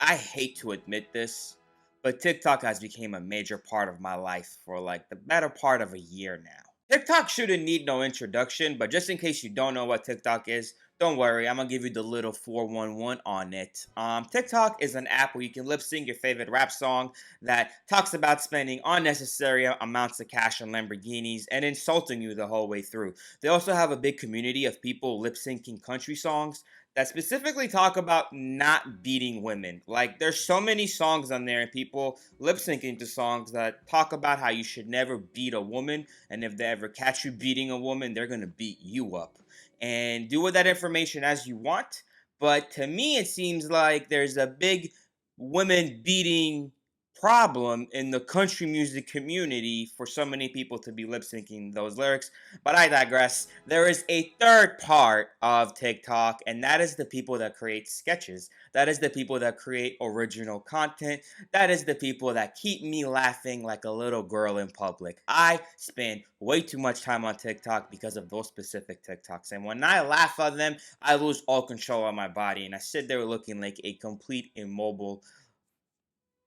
I hate to admit this, but TikTok has become a major part of my life for like the better part of a year now. TikTok shouldn't need no introduction, but just in case you don't know what TikTok is, don't worry, I'm gonna give you the little 411 on it. TikTok is an app where you can lip sync your favorite rap song that talks about spending unnecessary amounts of cash on Lamborghinis and insulting you the whole way through. They also have a big community of people lip syncing country songs that specifically talk about not beating women. Like, there's so many songs on there and people lip syncing to songs that talk about how you should never beat a woman, and if they ever catch you beating a woman, they're gonna beat you up. And do with that information as you want. But to me, it seems like there's a big women beating problem in the country music community for so many people to be lip syncing those lyrics. But I digress. There is a third part of TikTok, and that is the people that create sketches. That is the people that create original content. That is the people that keep me laughing like a little girl in public. I spend way too much time on TikTok because of those specific TikToks. And when I laugh at them, I lose all control of my body. And I sit there looking like a complete immobile,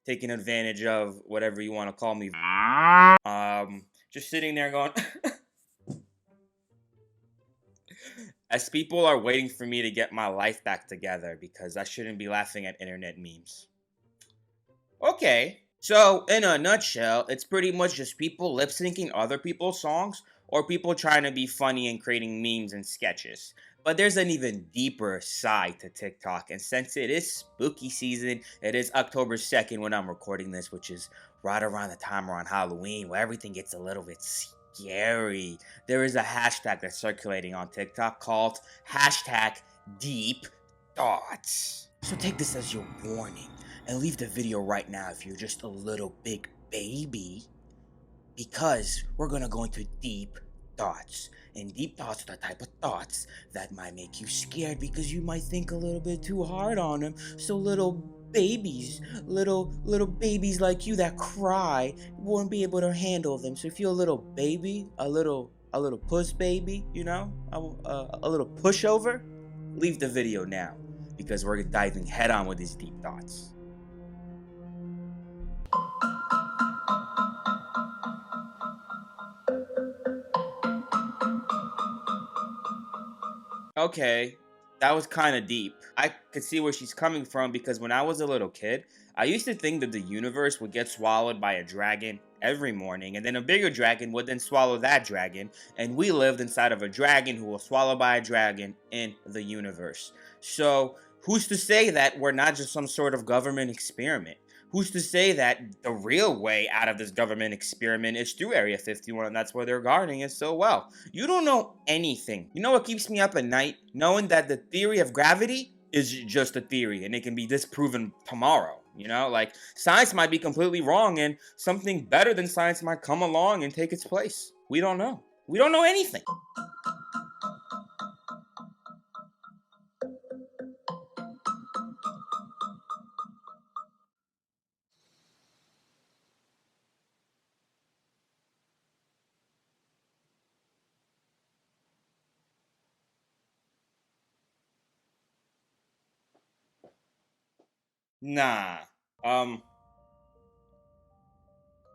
taking advantage of whatever you want to call me. Just sitting there going, as people are waiting for me to get my life back together because I shouldn't be laughing at internet memes. Okay, so in a nutshell, it's pretty much just people lip syncing other people's songs or people trying to be funny and creating memes and sketches. But there's an even deeper side to TikTok, and since it is spooky season, it is October 2nd when I'm recording this, which is right around the time around Halloween where everything gets a little bit scary. There is a hashtag that's circulating on TikTok called hashtag deep thoughts. So take this as your warning and leave the video right now if you're just a little big baby, because we're gonna go into deep thoughts. And deep thoughts are the type of thoughts that might make you scared because you might think a little bit too hard on them. So little babies like you that cry won't be able to handle them. So if you're a little baby, a little puss baby, a little pushover, leave the video now because we're diving head on with these deep thoughts. Okay, that was kind of deep. I could see where she's coming from because when I was a little kid, I used to think that the universe would get swallowed by a dragon every morning, and then a bigger dragon would then swallow that dragon, and we lived inside of a dragon who was swallowed by a dragon in the universe. So, who's to say that we're not just some sort of government experiment? Who's to say that the real way out of this government experiment is through Area 51, and that's why they're guarding it so well? You don't know anything. You know what keeps me up at night? Knowing that the theory of gravity is just a theory and it can be disproven tomorrow. Like, science might be completely wrong and something better than science might come along and take its place. We don't know. We don't know anything. Nah. Um,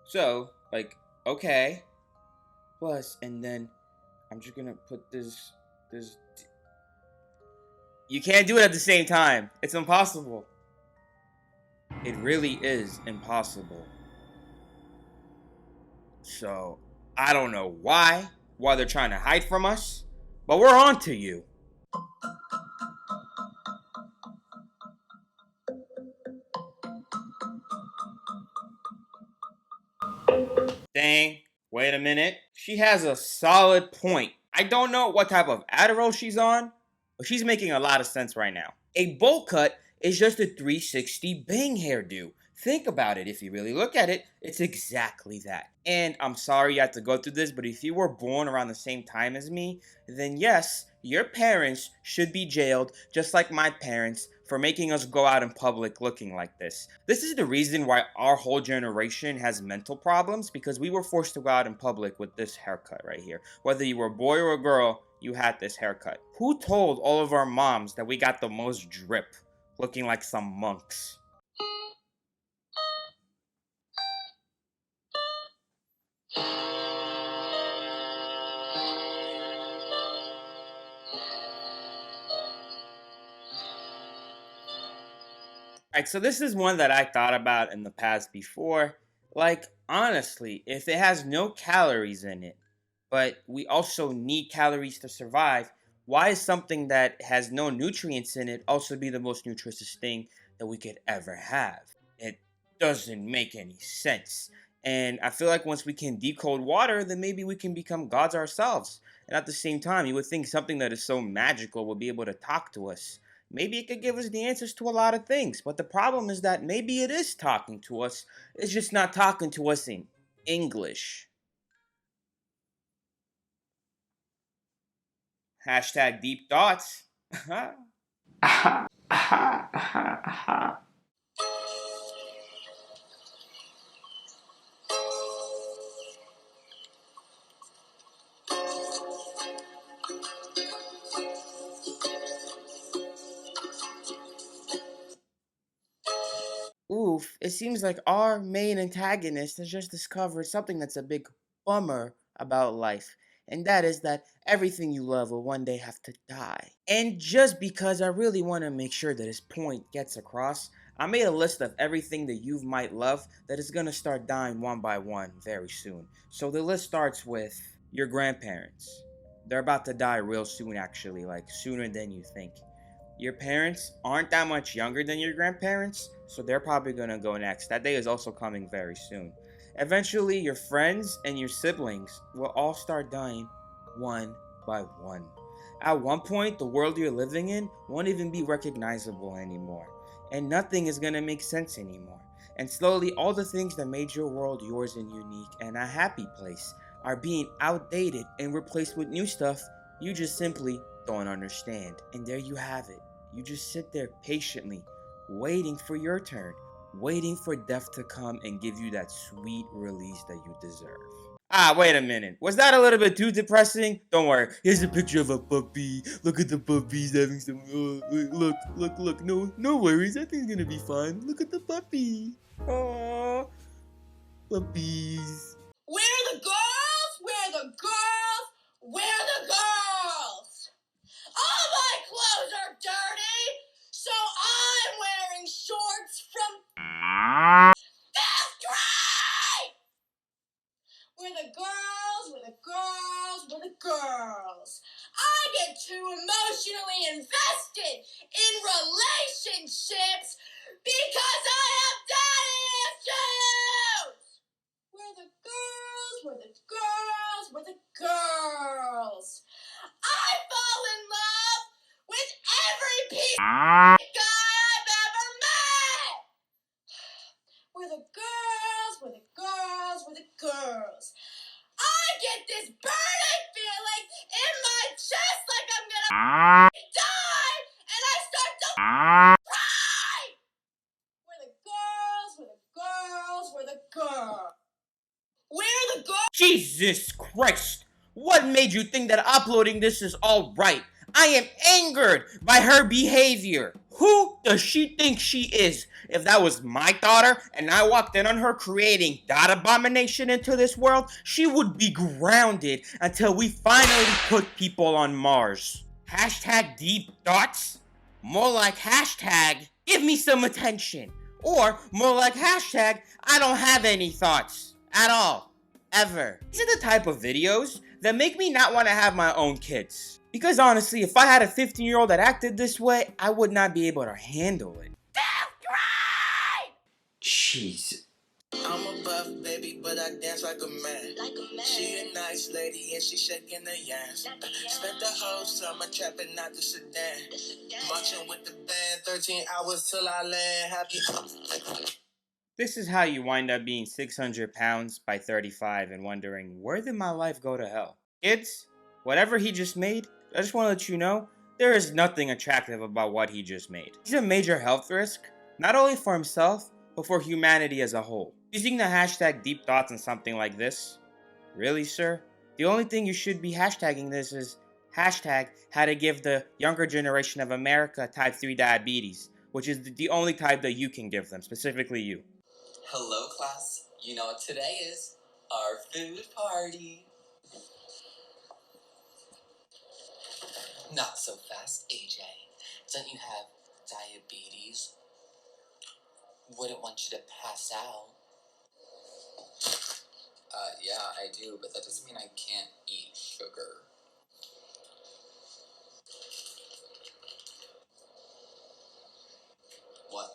so, like, okay. Plus, and then I'm just gonna put this. You can't do it at the same time. It's impossible. It really is impossible. So, I don't know why they're trying to hide from us, but we're on to you. Dang, wait a minute. She has a solid point. I don't know what type of Adderall she's on, but she's making a lot of sense right now. A bowl cut is just a 360 bang hairdo. Think about it. If you really look at it, it's exactly that. And I'm sorry you had to go through this, but if you were born around the same time as me, then yes, your parents should be jailed just like my parents for making us go out in public looking like this. This is the reason why our whole generation has mental problems, because we were forced to go out in public with this haircut right here. Whether you were a boy or a girl, you had this haircut. Who told all of our moms that we got the most drip, looking like some monks? Right, so this is one that I thought about in the past before. Like, honestly, if it has no calories in it, but we also need calories to survive, why is something that has no nutrients in it also be the most nutritious thing that we could ever have? It doesn't make any sense. And I feel like once we can decode water, then maybe we can become gods ourselves. And at the same time, you would think something that is so magical would be able to talk to us. Maybe it could give us the answers to a lot of things. But the problem is that maybe it is talking to us. It's just not talking to us in English. Hashtag deep thoughts. Oof, it seems like our main antagonist has just discovered something that's a big bummer about life, and that is that everything you love will one day have to die. And just because I really want to make sure that his point gets across, I made a list of everything that you might love that is gonna start dying one by one very soon. So the list starts with your grandparents. They're about to die real soon, actually, like sooner than you think. Your parents aren't that much younger than your grandparents, so they're probably gonna go next. That day is also coming very soon. Eventually, your friends and your siblings will all start dying one by one. At one point, the world you're living in won't even be recognizable anymore, and nothing is gonna make sense anymore. And slowly, all the things that made your world yours and unique and a happy place are being outdated and replaced with new stuff you just simply don't understand. And there you have it. You just sit there patiently, waiting for your turn, waiting for death to come and give you that sweet release that you deserve. Ah, wait a minute. Was that a little bit too depressing? Don't worry. Here's a picture of a puppy. Look at the puppies having some. Look. No worries. I think it's gonna be fine. Look at the puppy. Oh, puppies. Where are the girls? Where are the girls? Where are the girls? All my clothes are dirty, so I'm wearing shorts from Factory! Where the girls? Where the girls? Where the girls? I get too emotionally invested in relationships because I have daddy issues! Where the girls? Where the girls? Where the girls? I fall in love with every piece of guy I've ever met! Where the girls? Where the girls? Where the girls? I get this burning feeling in my chest like I'm gonna die, and I start to cry! Where the girls? Where the girls? Where the girls? Where are the girls? Jesus Christ! What made you think that uploading this is alright? I am angered by her behavior. Who does she think she is? If that was my daughter and I walked in on her creating that abomination into this world, she would be grounded until we finally put people on Mars. Hashtag deep thoughts? More like hashtag give me some attention. Or more like hashtag I don't have any thoughts at all. Ever. These are the type of videos that make me not want to have my own kids. Because honestly, if I had a 15-year-old that acted this way, I would not be able to handle it. Jeez. I'm a buff baby, but I dance like a man. She a nice lady and she shaking the yams. Spent the whole summer trapping out the sedan. Marching with the band, 13 hours till I land. Happy. This is how you wind up being 600 pounds by 35 and wondering, where did my life go to hell? Kids, whatever he just made, I just want to let you know, there is nothing attractive about what he just made. He's a major health risk, not only for himself, but for humanity as a whole. Using the hashtag deep thoughts on something like this? Really, sir? The only thing you should be hashtagging this is hashtag how to give the younger generation of America type 3 diabetes, which is the only type that you can give them, specifically you. Hello, class. You know what today is? Our food party. Not so fast, AJ. Don't you have diabetes? Wouldn't want you to pass out. Yeah, I do, but that doesn't mean I can't eat sugar. What?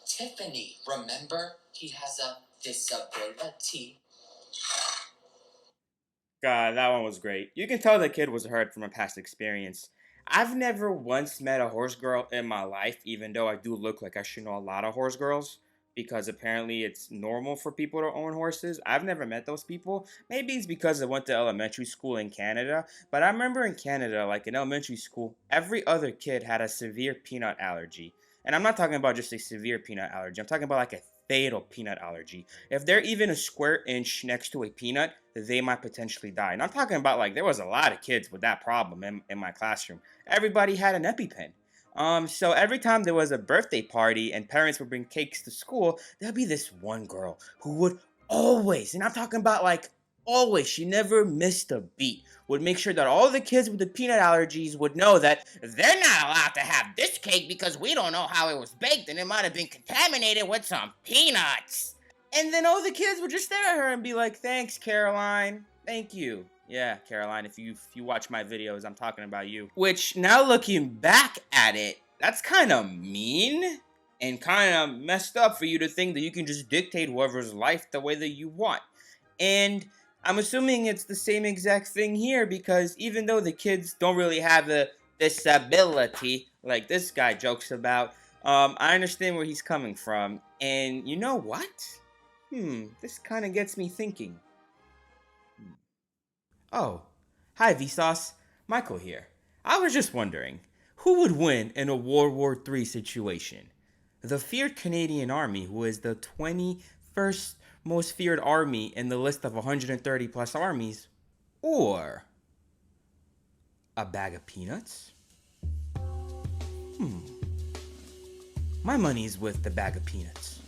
Tiffany, remember? He has a disability. God, that one was great. You can tell the kid was hurt from a past experience. I've never once met a horse girl in my life, even though I do look like I should know a lot of horse girls, because apparently it's normal for people to own horses. I've never met those people. Maybe it's because I went to elementary school in Canada, but I remember in Canada, like in elementary school, every other kid had a severe peanut allergy. And I'm not talking about just a severe peanut allergy, I'm talking about like a fatal peanut allergy. If they're even a square inch next to a peanut, they might potentially die. And I'm talking about like there was a lot of kids with that problem in my classroom. Everybody had an EpiPen. So every time there was a birthday party and parents would bring cakes to school, there'd be this one girl who would always, and I'm talking about like always, she never missed a beat, would make sure that all the kids with the peanut allergies would know that they're not allowed to have this cake because we don't know how it was baked and it might have been contaminated with some peanuts. And then all the kids would just stare at her and be like, "Thanks, Caroline. Thank you." Yeah, Caroline, if you watch my videos, I'm talking about you. Which now looking back at it, that's kind of mean and kind of messed up for you to think that you can just dictate whoever's life the way that you want. And I'm assuming it's the same exact thing here because even though the kids don't really have a disability like this guy jokes about, I understand where he's coming from. And you know what? This kind of gets me thinking. Oh, hi Vsauce. Michael here. I was just wondering, who would win in a World War III situation? The feared Canadian Army, who is the 21st most feared army in the list of 130 plus armies, or a bag of peanuts? My money's with the bag of peanuts.